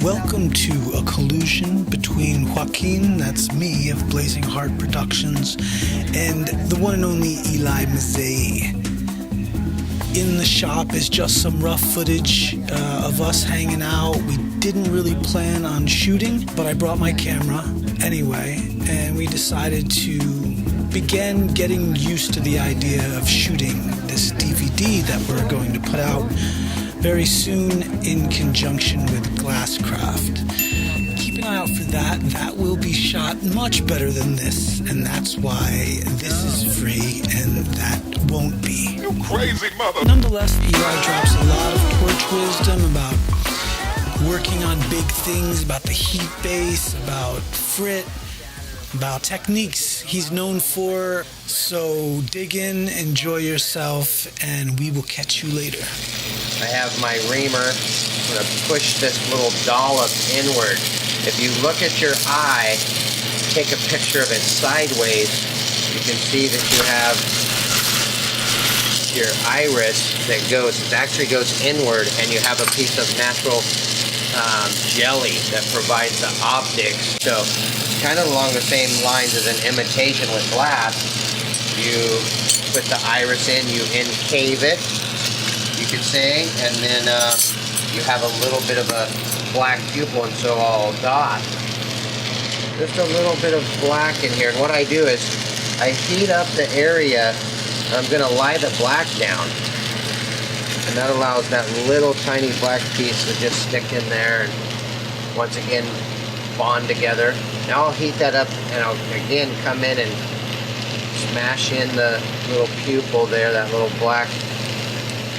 Welcome to a collusion between Joaquin, that's me, of Blazing Heart Productions, and the one and only Eli Mazzei. In the shop is just some rough footage of us hanging out. We didn't really plan on shooting, but I brought my camera anyway, and we decided to begin getting used to the idea of shooting this DVD that we're going to put out very soon in conjunction with Glasscraft. Keep an eye out for that. That will be shot much better than this, and that's why this is free and that won't be. You crazy mother. Nonetheless, Eli drops a lot of porch wisdom about working on big things, about the heat base, about frit, about techniques he's known for. So dig in, enjoy yourself, and we will catch you later. I have my reamer. I'm going to push this little dollop inward. If you look at your eye, take a picture of it sideways, you can see that you have your iris that actually goes inward, and you have a piece of natural jelly that provides the optics. So kind of along the same lines as an imitation with glass, you put the iris in, you incave it, you could say, and then you have a little bit of a black pupil, and so I'll dot just a little bit of black in here. And what I do is I heat up the area. I'm going to lie the black down, and that allows that little tiny black piece to just stick in there and once again bond together. Now I'll heat that up, and I'll again come in and smash in the little pupil there, that little black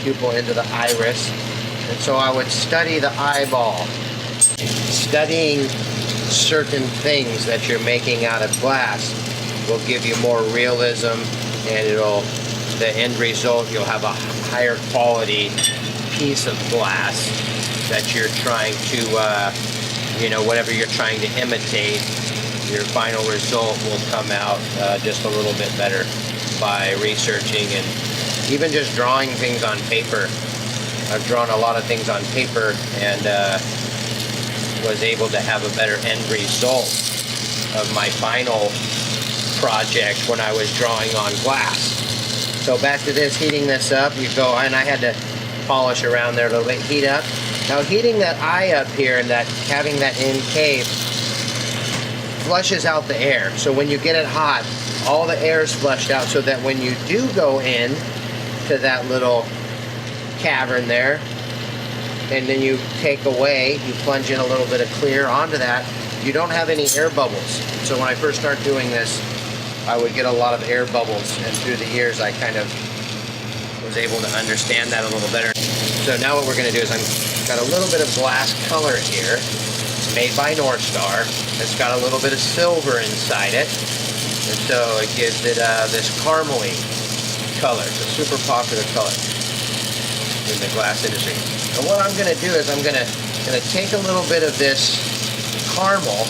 pupil into the iris. And so I would study the eyeball. Studying certain things that you're making out of glass will give you more realism, and the end result, you'll have a higher quality piece of glass that you're trying to, whatever you're trying to imitate, your final result will come out just a little bit better by researching and even just drawing things on paper. I've drawn a lot of things on paper and was able to have a better end result of my final project when I was drawing on glass. So back to this, heating this up, you go, and I had to polish around there to heat up. Now heating that eye up here and having that incave flushes out the air. So when you get it hot, all the air is flushed out, so that when you do go in to that little cavern there, and then you take away, you plunge in a little bit of clear onto that, you don't have any air bubbles. So when I first started doing this, I would get a lot of air bubbles, and through the years I kind of was able to understand that a little better. So now what we're going to do is I've got a little bit of glass color here. It's made by North Star. It's got a little bit of silver inside it, and so it gives it this caramely color. It's a super popular color in the glass industry. And what I'm going to do is I'm going to take a little bit of this caramel,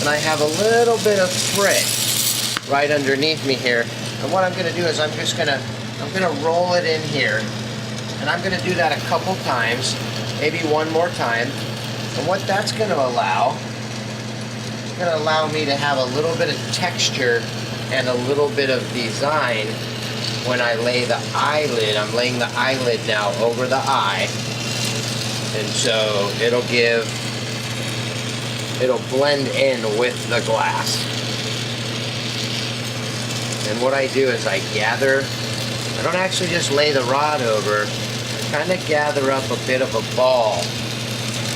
and I have a little bit of frit right underneath me here. And what I'm going to do is I'm going to roll it in here, and I'm going to do that a couple times, maybe one more time. And what that's going to allow, it's going to allow me to have a little bit of texture and a little bit of design when I lay the eyelid. I'm laying the eyelid now over the eye, and so it'll blend in with the glass. And what I do is I don't actually just lay the rod over, I kind of gather up a bit of a ball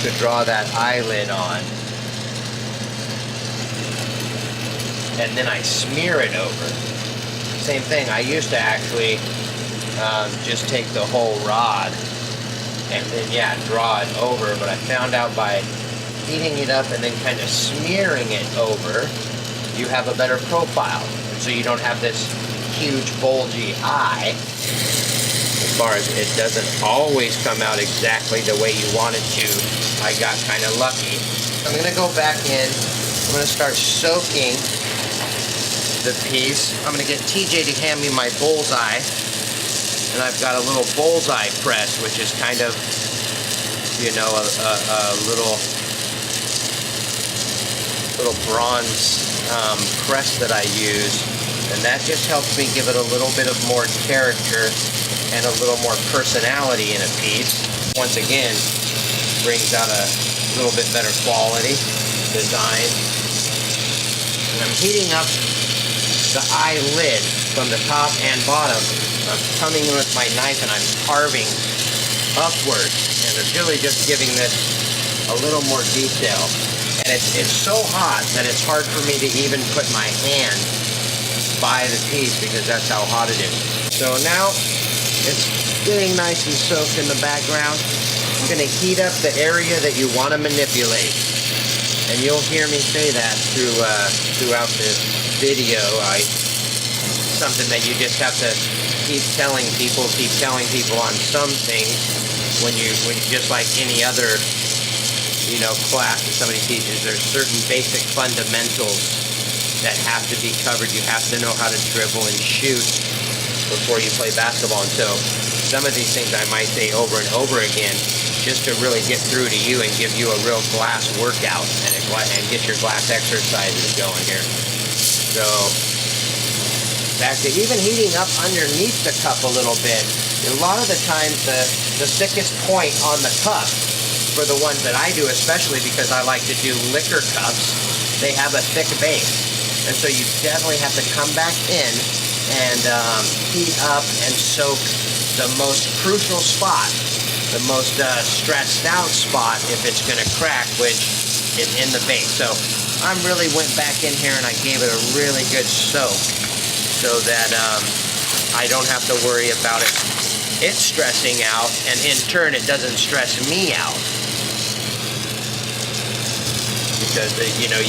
to draw that eyelid on. And then I smear it over. Same thing, I used to actually just take the whole rod and then, draw it over, but I found out by heating it up and then kind of smearing it over, you have a better profile. So you don't have this huge bulgy eye. As far as it doesn't always come out exactly the way you want it to, I got kind of lucky. I'm going to go back in. I'm going to start soaking the piece. I'm going to get TJ to hand me my bullseye. And I've got a little bullseye press, which is kind of, a little little bronze press that I use, and that just helps me give it a little bit of more character and a little more personality in a piece. Once again, brings out a little bit better quality design. And I'm heating up the eyelid from the top and bottom. I'm coming in with my knife and I'm carving upward, and it's really just giving this a little more detail. And it's so hot that it's hard for me to even put my hand by the piece because that's how hot it is. So now it's getting nice and soaked in the background. I'm going to heat up the area that you want to manipulate. And you'll hear me say that throughout the video. Something that you just have to keep telling people on some things when you just like any other, you know, class that somebody teaches. There's certain basic fundamentals that have to be covered. You have to know how to dribble and shoot before you play basketball. And so some of these things I might say over and over again just to really get through to you and give you a real glass workout and get your glass exercises going here. So back to even heating up underneath the cup a little bit. A lot of the times the thickest point on the cup, for the ones that I do, especially because I like to do liquor cups, they have a thick base. And so you definitely have to come back in and heat up and soak the most crucial spot, the most stressed out spot if it's going to crack, which is in the base. So I really went back in here and I gave it a really good soak so that I don't have to worry about it stressing out, and in turn it doesn't stress me out. Because you know,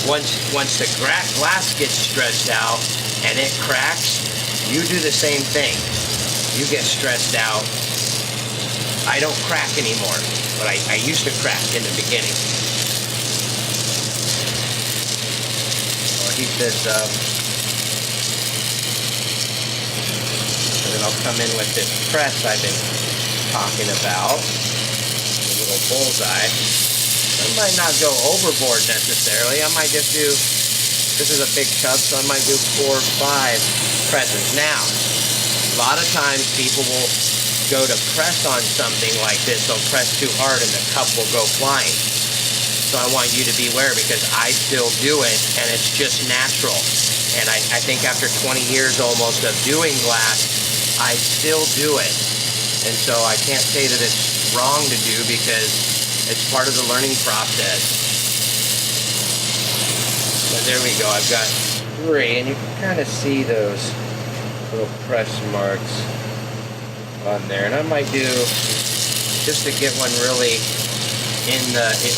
once the glass gets stretched out and it cracks, you do the same thing. You get stressed out. I don't crack anymore, but I used to crack in the beginning. I'll heat this up. And then I'll come in with this press I've been talking about. A little bullseye. I might not go overboard necessarily. I might just do, this is a big cup, so I might do 4 or 5 presses. Now, a lot of times people will go to press on something like this, they'll press too hard and the cup will go flying. So I want you to beware, because I still do it and it's just natural. And I think after 20 years almost of doing glass, I still do it. And so I can't say that it's wrong to do, because it's part of the learning process. So there we go, I've got 3, and you can kind of see those little press marks on there. And I might do, just to get one really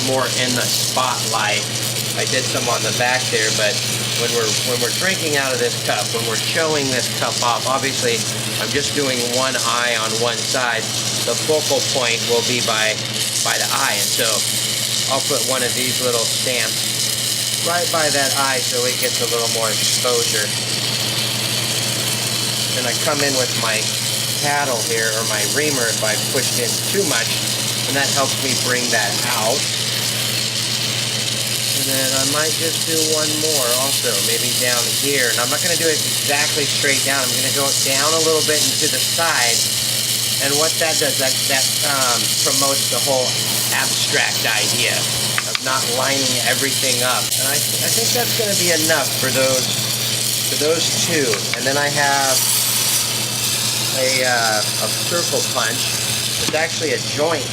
more in the spotlight, I did some on the back there, but when we're drinking out of this cup, when we're showing this cup off, obviously I'm just doing one eye on one side. The focal point will be by the eye, and so I'll put one of these little stamps right by that eye so it gets a little more exposure. Then I come in with my paddle here, or my reamer if I pushed in too much, and that helps me bring that out. And then I might just do one more also, maybe down here. And I'm not going to do it exactly straight down. I'm going to go down a little bit and to the side. And what that does, that promotes the whole abstract idea of not lining everything up. And I think that's going to be enough for those 2. And then I have a circle punch. It's actually a joint,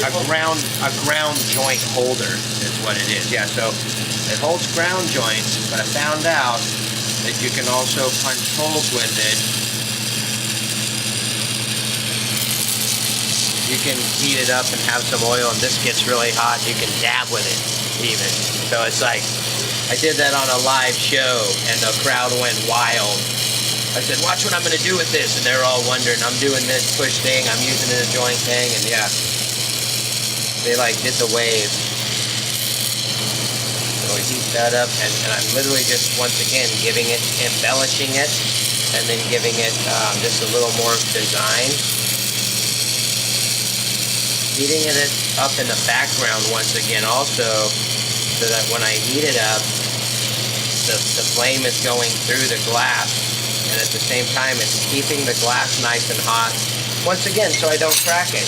a ground joint holder is what it is. Yeah, so it holds ground joints, but I found out that you can also punch holes with it. You can heat it up and have some oil, and this gets really hot. You can dab with it even. So it's like, I did that on a live show and the crowd went wild. I said, watch what I'm going to do with this. And they're all wondering, I'm doing this push thing, I'm using it as a joint thing, and yeah. They like did the wave. So I heat that up, and I'm literally just, once again, embellishing it, and then giving it just a little more design. heating it up in the background once again also, so that when I heat it up, the flame is going through the glass, and at the same time it's keeping the glass nice and hot once again so I don't crack it.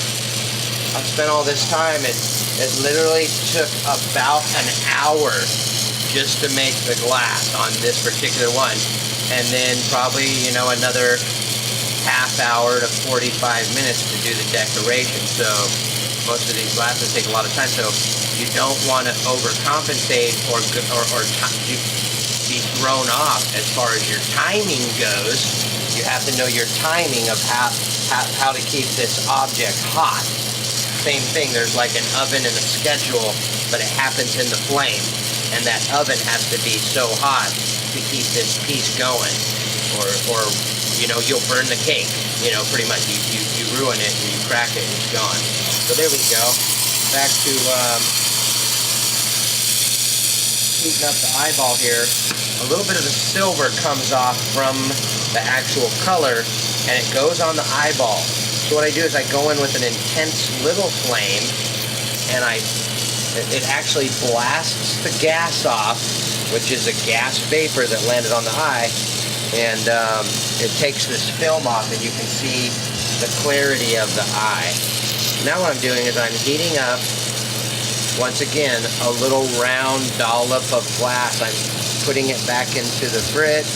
I spent all this time, and it literally took about an hour just to make the glass on this particular one, and then probably, you know, another half hour to 45 minutes to do the decoration. So most of these glasses take a lot of time, so you don't want to overcompensate or be thrown off as far as your timing goes. You have to know your timing of how to keep this object hot. Same thing, there's like an oven and a schedule, but it happens in the flame, and that oven has to be so hot to keep this piece going, or you know, you'll burn the cake, you know, pretty much. You ruin it and you crack it and it's gone. So there we go. Back to heating up the eyeball here. A little bit of the silver comes off from the actual color, and it goes on the eyeball. So what I do is I go in with an intense little flame, and it actually blasts the gas off, which is a gas vapor that landed on the eye, and it takes this film off, and you can see the clarity of the eye. Now what I'm doing is I'm heating up, once again, a little round dollop of glass. I'm putting it back into the Brit.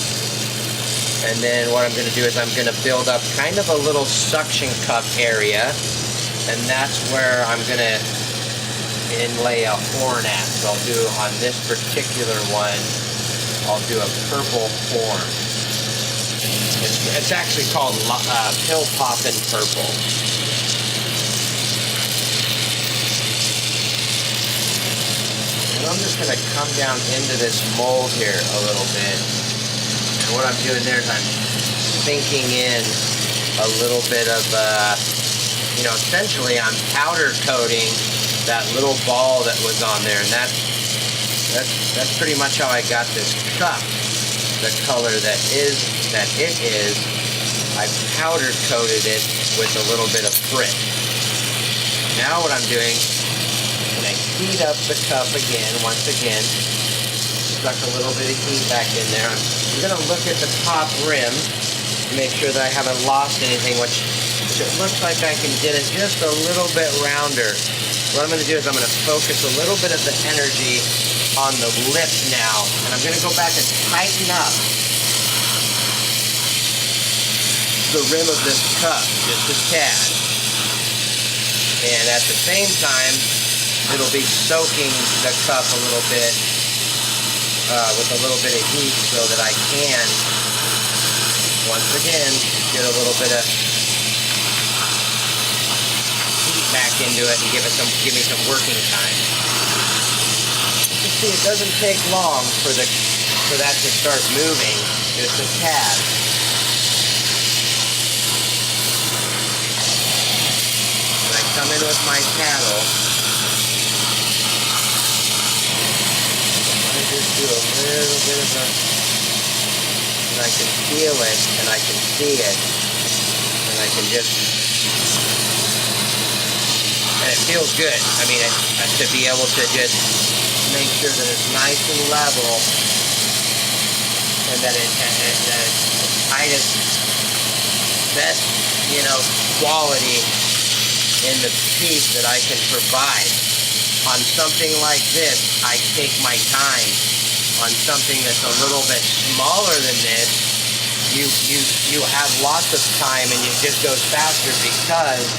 And then what I'm going to do is I'm going to build up kind of a little suction cup area, and that's where I'm going to inlay a horn at. So I'll do, on this particular one, I'll do a purple horn. It's actually called pill poppin' purple. And I'm just going to come down into this mold here a little bit. What I'm doing there is I'm sinking in a little bit of, you know, essentially I'm powder coating that little ball that was on there, and that's pretty much how I got this cup the color that it is. I powder coated it with a little bit of Frit. Now what I'm doing, I'm going to heat up the cup again, once again. Stuck a little bit of heat back in there. I'm going to look at the top rim to make sure that I haven't lost anything, which it looks like I can get it just a little bit rounder. What I'm going to do is I'm going to focus a little bit of the energy on the lip now, and I'm going to go back and tighten up the rim of this cup just a tad. And at the same time, it'll be soaking the cup a little bit with a little bit of heat, so that I can, once again, get a little bit of heat back into it and give me some working time. You see, it doesn't take long for that to start moving, just a tad. When I come in with my paddle, just do a little bit of and I can feel it, and I can see it, and I can just, and it feels good. I mean, to be able to just make sure that it's nice and level, and that it's the tightest, best, you know, quality in the piece that I can provide. On something like this, I take my time. On something that's a little bit smaller than this, you have lots of time, and it just goes faster because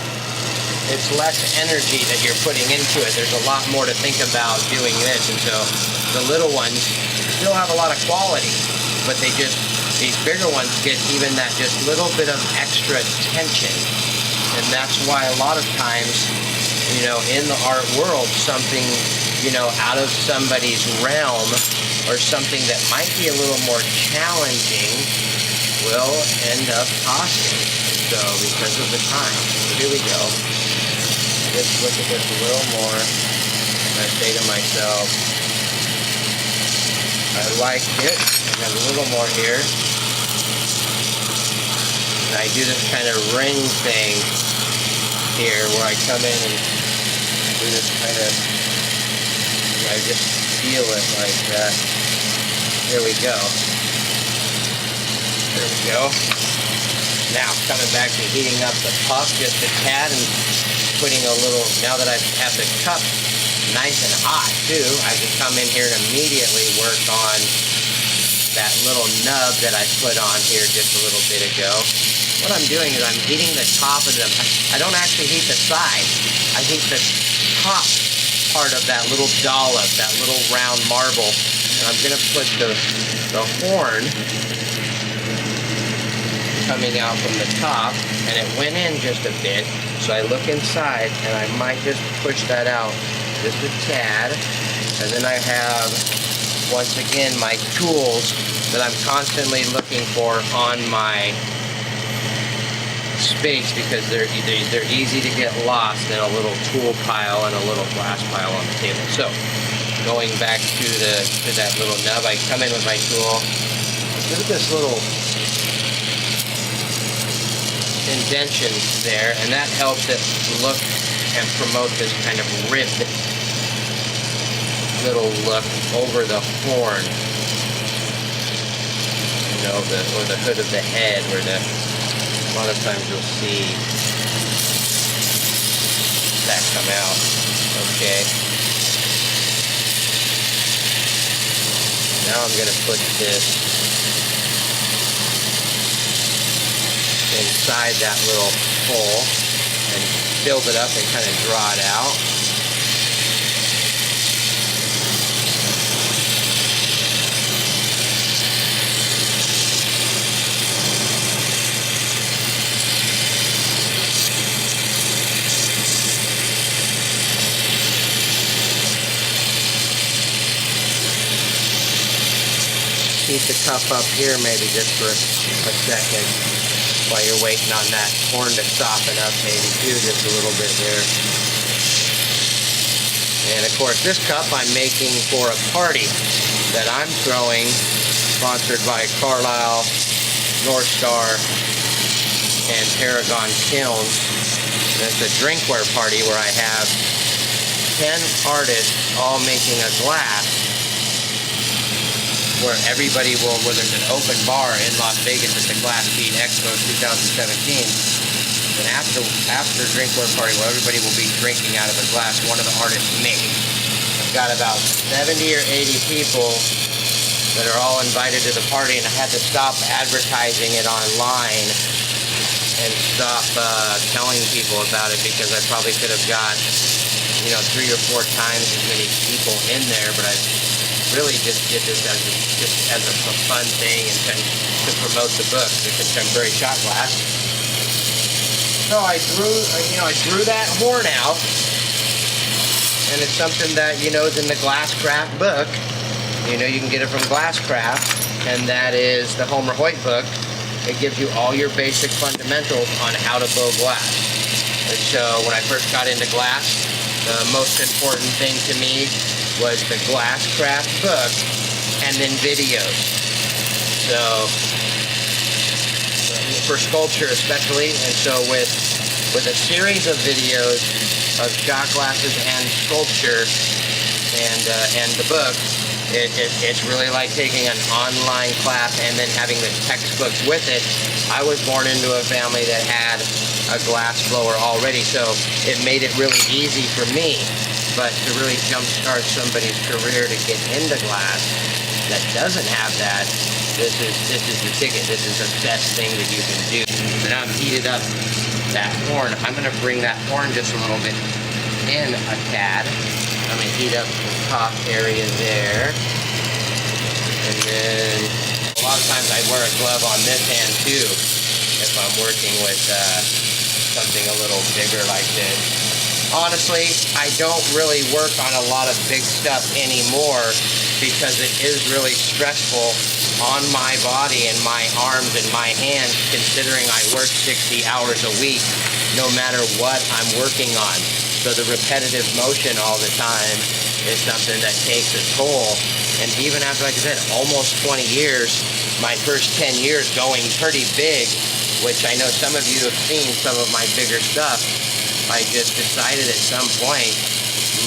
it's less energy that you're putting into it. There's a lot more to think about doing this, and so the little ones still have a lot of quality, but these bigger ones get even that just little bit of extra attention, and that's why a lot of times, you know, in the art world, something, you know, out of somebody's realm or something that might be a little more challenging will end up costing. So, because of the time. So here we go. Just look at this a little more, and I say to myself, I like it. I got a little more here. And I do this kind of ring thing here where I come in and we just kind of, I just feel it like that. There we go. There we go. Now coming back to heating up the puck just a tad and putting a little, now that I have the cup nice and hot too, I can come in here and immediately work on that little nub that I put on here just a little bit ago. What I'm doing is I'm heating the top of them. I don't actually heat the side. I heat the top part of that little dollop, that little round marble. And I'm going to put the horn coming out from the top, and it went in just a bit. So I look inside, and I might just push that out just a tad. And then I have, once again, my tools that I'm constantly looking for on my space, because they're easy to get lost in a little tool pile and a little glass pile on the table. So going back to that little nub, I come in with my tool. Look at this little indention there, and that helps it look and promote this kind of ribbed little look over the horn. You know, or the hood of the head, where a lot of times you'll see that come out. Okay. Now I'm going to put this inside that little hole and build it up and kind of draw it out. Keep the cup up here maybe just for a second while you're waiting on that horn to soften up, maybe too, just a little bit there. And of course this cup I'm making for a party that I'm throwing, sponsored by Carlisle, North Star, and Paragon Kilns. And it's a drinkware party where I have 10 artists all making a glass, where everybody will, where there's an open bar in Las Vegas at the Glass Bead Expo 2017. And after drinkware party, where everybody will be drinking out of a glass one of the artists made. I've got about 70 or 80 people that are all invited to the party, and I had to stop advertising it online and stop telling people about it, because I probably could have got, 3 or 4 times as many people in there, but I really just did this as a fun thing and to promote the book, the Contemporary Shot Glass. So I drew that horn out, and it's something that is in the Glasscraft book. You can get it from Glasscraft, and that is the Homer Hoyt book. It gives you all your basic fundamentals on how to bow glass. And so when I first got into glass, the most important thing to me was the Glasscraft book, and then videos. So for sculpture especially, and so with a series of videos of shot glasses and sculpture, and the book, it's really like taking an online class and then having the textbooks with it. I was born into a family that had a glass blower already, so it made it really easy for me. But to really jumpstart somebody's career to get into glass that doesn't have that, this is the ticket. This is the best thing that you can do. And I'm heated up that horn. I'm going to bring that horn just a little bit in a tad. I'm going to heat up the top area there. And then a lot of times I wear a glove on this hand too if I'm working with something a little bigger like this. Honestly, I don't really work on a lot of big stuff anymore, because it is really stressful on my body and my arms and my hands, considering I work 60 hours a week, no matter what I'm working on. So the repetitive motion all the time is something that takes a toll. And even after, like I said, almost 20 years, my first 10 years going pretty big, which I know some of you have seen some of my bigger stuff, I just decided at some point,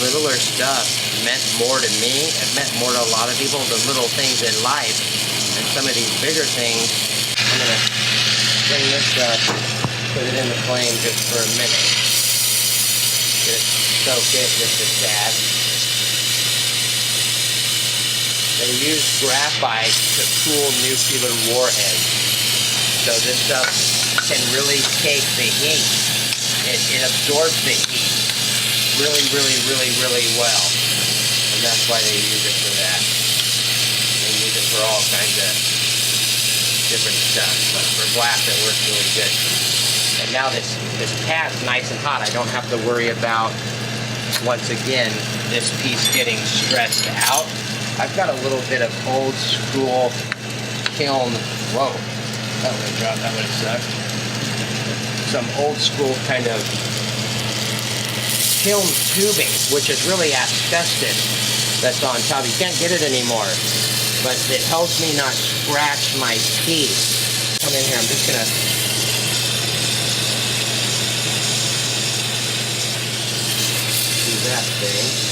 littler stuff meant more to me. It meant more to a lot of people, the little things in life. And some of these bigger things, I'm gonna bring this up, put it in the flame just for a minute. Get it soaked in just a tad. They use graphite to cool nuclear warheads. So this stuff can really take the heat. It absorbs the heat really well. And that's why they use it for that. They use it for all kinds of different stuff. But for glass it works really good. And now this pad's nice and hot. I don't have to worry about, once again, this piece getting stressed out. I've got a little bit of old school kiln. Whoa, that would have dropped, that would have sucked. Some old school kind of kiln tubing, which is really asbestos that's on top. You can't get it anymore, but it helps me not scratch my piece. Come in here, I'm just gonna do that thing.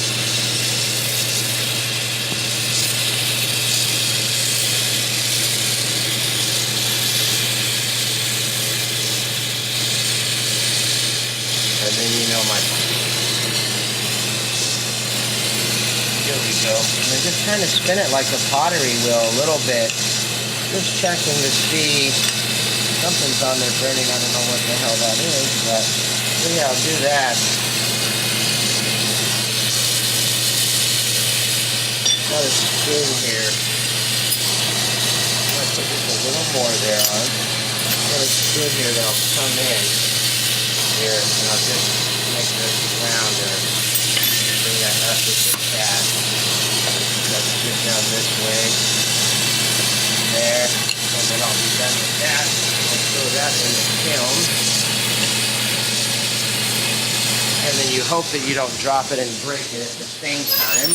And then you know here we go. And then just kind of spin it like a pottery wheel a little bit. Just checking to see something's on there burning. I don't know what the hell that is, but yeah, I'll do that. Got a spoon here. I'm gonna put just a little more there on. Got a spoon here that'll come in here, and I'll just make this rounder. Bring that up just a tad. Let's get down this way. There. And then I'll be done with that. I'll throw that in the kiln. And then you hope that you don't drop it and break it at the same time.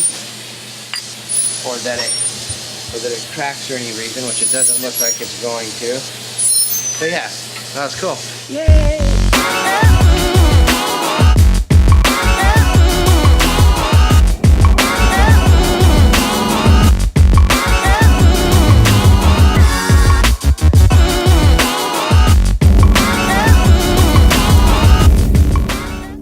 Or that it cracks for any reason, which it doesn't look like it's going to. So yeah, that was cool. Yay!